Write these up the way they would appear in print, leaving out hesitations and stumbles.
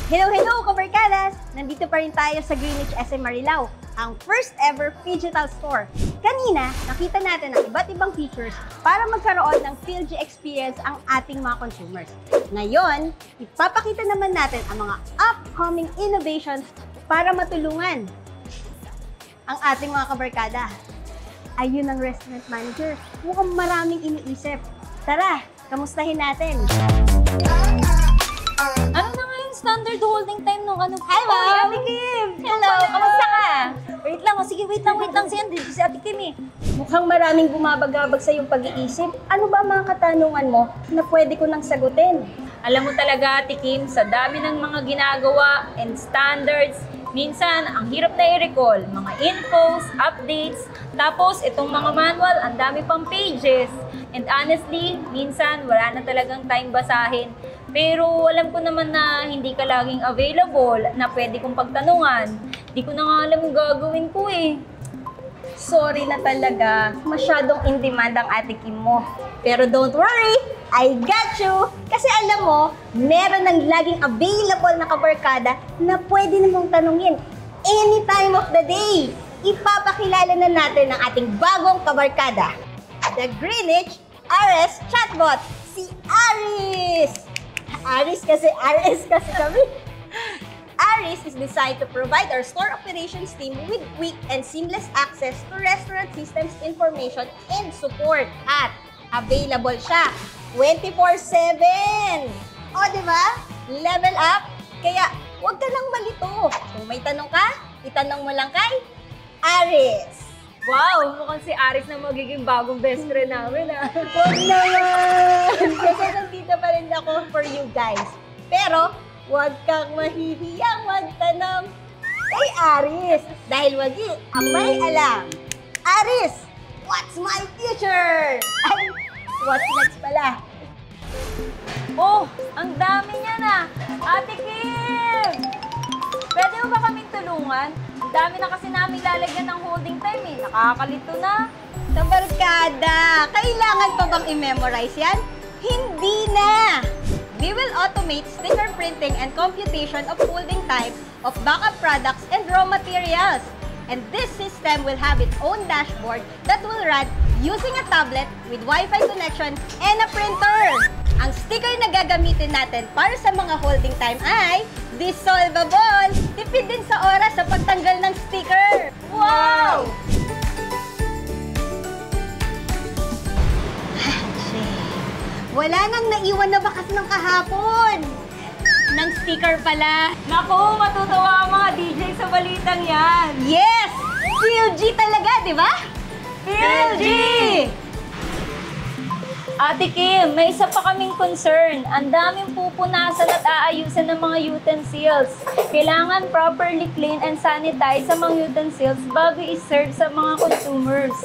Hello, hello, kabarkadas! Nandito pa rin tayo sa Greenwich SM Marilao, ang first ever phygital store. Kanina, nakita natin ang iba't ibang features para magkaroon ng PhilG experience ang ating mga consumers. Ngayon, ipapakita naman natin ang mga upcoming innovations para matulungan ang ating mga kabarkada. Ayun ang restaurant manager. Mukhang maraming iniisip. Tara, kamustahin natin. Ano na nga yung standard holding time nung ano? Hello! Ate Kim! Hello! Kamusta ka? Wait lang, sige, wait lang. Si Ate Kim eh. Mukhang maraming bumabagabag sa iyong pag-iisip. Ano ba mga katanungan mo na pwede ko nang sagutin? Alam mo talaga, Ate Kim, sa dami ng mga ginagawa and standards, minsan, ang hirap na i-recall. Mga infos, updates, tapos itong mga manual, ang dami pang pages. And honestly, minsan, wala na talagang time basahin. Pero alam ko naman na hindi ka laging available na pwede kong pagtanungan. Di ko na nga alam yung gagawin ko eh. Sorry na talaga, masyadong in demand ang Ate Kim mo. Pero don't worry, I got you! Kasi alam mo, meron ng laging available na kabarkada na pwede namang tanungin any time of the day. Ipapakilala na natin ang ating bagong kabarkada, the Greenwich RS Chatbot, si Aris! Aris kasi kami. Aris is designed to provide our store operations team with quick and seamless access to restaurant systems information and support. At available siya 24/7. O, di ba? Level up. Kaya, huwag ka nang malito. Kung may tanong ka, itanong mo lang kay Aris. Wow! Mukhang si Aris na magiging bagong best friend namin ah. Huwag naman! Kasi nandito pa rin ako for you guys. Pero, huwag kang mahihiyang magtanong kay Aris. Dahil wagi ang may alam. Aris, what's my future? Ay, what's next pala? Oh, ang dami niya na! Ate Kim! Pwede mo ba kaming tulungan? Ang dami na kasi namin lalagyan ng holding time eh. Nakakalito na. Kabarkada, kailangan pa bang i-memorize yan? Hindi na! We will automate sticker printing and computation of holding time of backup products and raw materials. And this system will have its own dashboard that will run using a tablet with Wi-Fi connection and a printer. Ang sticker na gagamitin natin para sa mga holding time ay dissolvable. Tipid din sa oras sa pagtanggal ng sticker. Wow! Wala nang naiwan na bakas ng kahapon. Ng sticker pala. Naku, matutuwa ang mga DJ sa balitang yan. Yes! PhilG talaga, di ba? PhilG! Ate Kim, may isa pa kaming concern. Ang daming pupunasan at aayusan ng mga utensils. Kailangan properly clean and sanitize sa mga utensils bago i-serve sa mga consumers.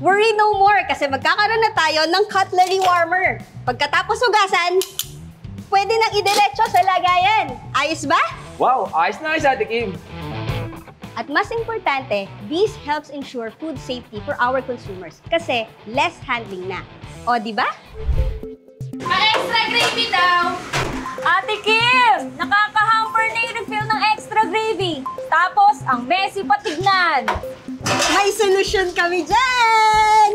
Worry no more kasi magkakaroon na tayo ng cutlery warmer. Pagkatapos hugasan, pwede nang idiretso sa lagayan. Ayos ba? Wow! Ayos na ayos, Ate Kim! At mas importante, this helps ensure food safety for our consumers kasi less handling na. O, di ba? Ang extra gravy daw! Ate Kim! Nakaka-hamper na yung refill ng extra gravy. Tapos, ang messy patignan. May solusyon kami dyan!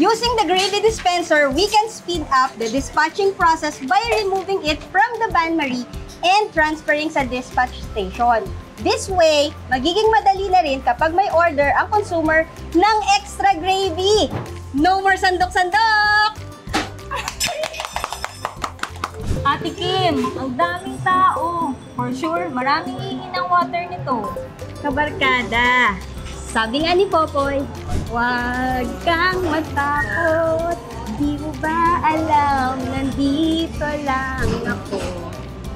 Using the gravy dispenser, we can speed up the dispatching process by removing it from the bain-marie and transferring sa dispatch station. This way, magiging madali na rin kapag may order ang consumer ng extra gravy. No more sandok-sandok! Ate Kim, ang daming tao. For sure, maraming iingin ng water nito. Kabarkada, sabi nga ni Popoy, huwag kang matakot. Di mo ba alam, nandito lang ako.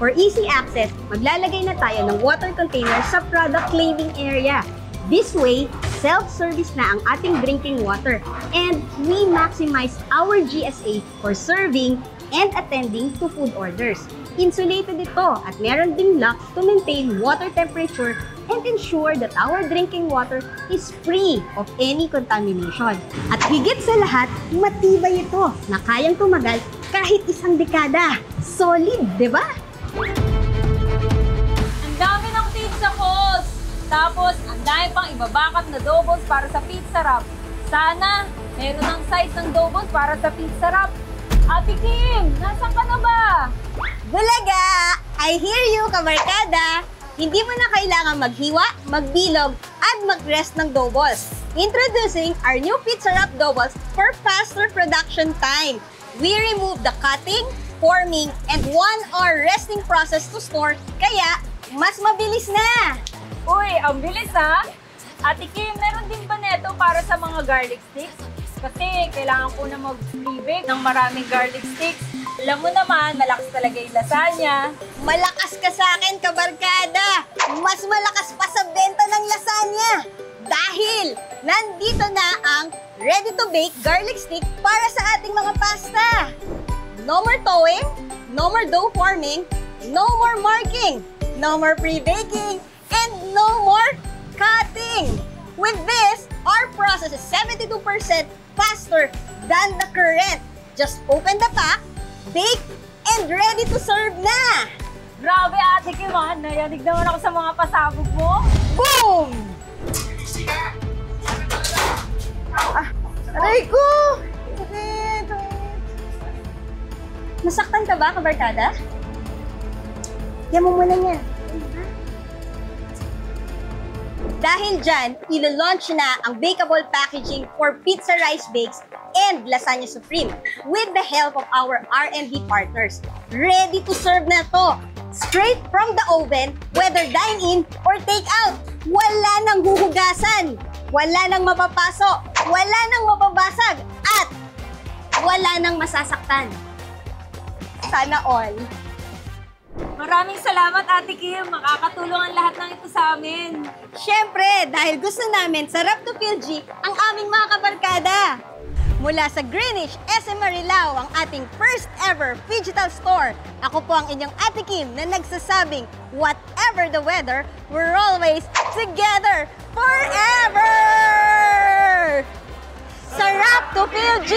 For easy access, maglalagay na tayo ng water container sa product claiming area. This way, self-service na ang ating drinking water and we maximize our GSA for serving and attending to food orders. Insulated ito at meron ding lock to maintain water temperature and ensure that our drinking water is free of any contamination. At higit sa lahat, matibay ito na kayang tumagal kahit isang dekada. Solid, di ba? Tapos, ang dami pang ibabakap na doubles para sa pizza wrap. Sana, meron ng size ng doubles para sa pizza wrap. Ate Kim, nasan ka na ba? Bulaga! I hear you, kabarkada! Hindi mo na kailangan maghiwa, magbilog, at mag-rest ng doubles. Introducing our new pizza wrap doubles for faster production time. We remove the cutting, forming, and 1-hour resting process to store, kaya mas mabilis na! Uy, ang bilis ha! Ate Kim, meron din ba neto para sa mga garlic sticks? Kasi kailangan ko na mag-pre-bake ng maraming garlic sticks. Alam mo naman, malakas talaga yung lasagna. Malakas ka sa akin, kabarkada! Mas malakas pa sa benta ng lasagna! Dahil nandito na ang ready-to-bake garlic stick para sa ating mga pasta! No more towing, no more dough forming, no more marking, no more pre-baking, and no more cutting! With this, our process is 72% faster than the current. Just open the pack, bake, and ready to serve na! Grabe Ate Kim ha, nayanig naman ako sa mga pasabog mo. Boom! Aray ko! Sakit! Nasaktan ka ba, kabarkada? Yan mo muna yan. Dahil dyan, ilo-launch na ang bakeable packaging for pizza rice bakes and lasagna supreme with the help of our R&D partners. Ready to serve na to! Straight from the oven, whether dine-in or take-out. Wala nang huhugasan, wala nang mapapaso, wala nang mababasag, at wala nang masasaktan. Sana all. Maraming salamat Ate Kim, makakatulong ang lahat ng ito sa amin. Siyempre, dahil gusto namin sarap to feel G ang aming mga kabarkada. Mula sa Greenwich, SM Marilao, ang ating first ever digital store. Ako po ang inyong Ate Kim na nagsasabing, whatever the weather, we're always together forever! Sarap to feel G!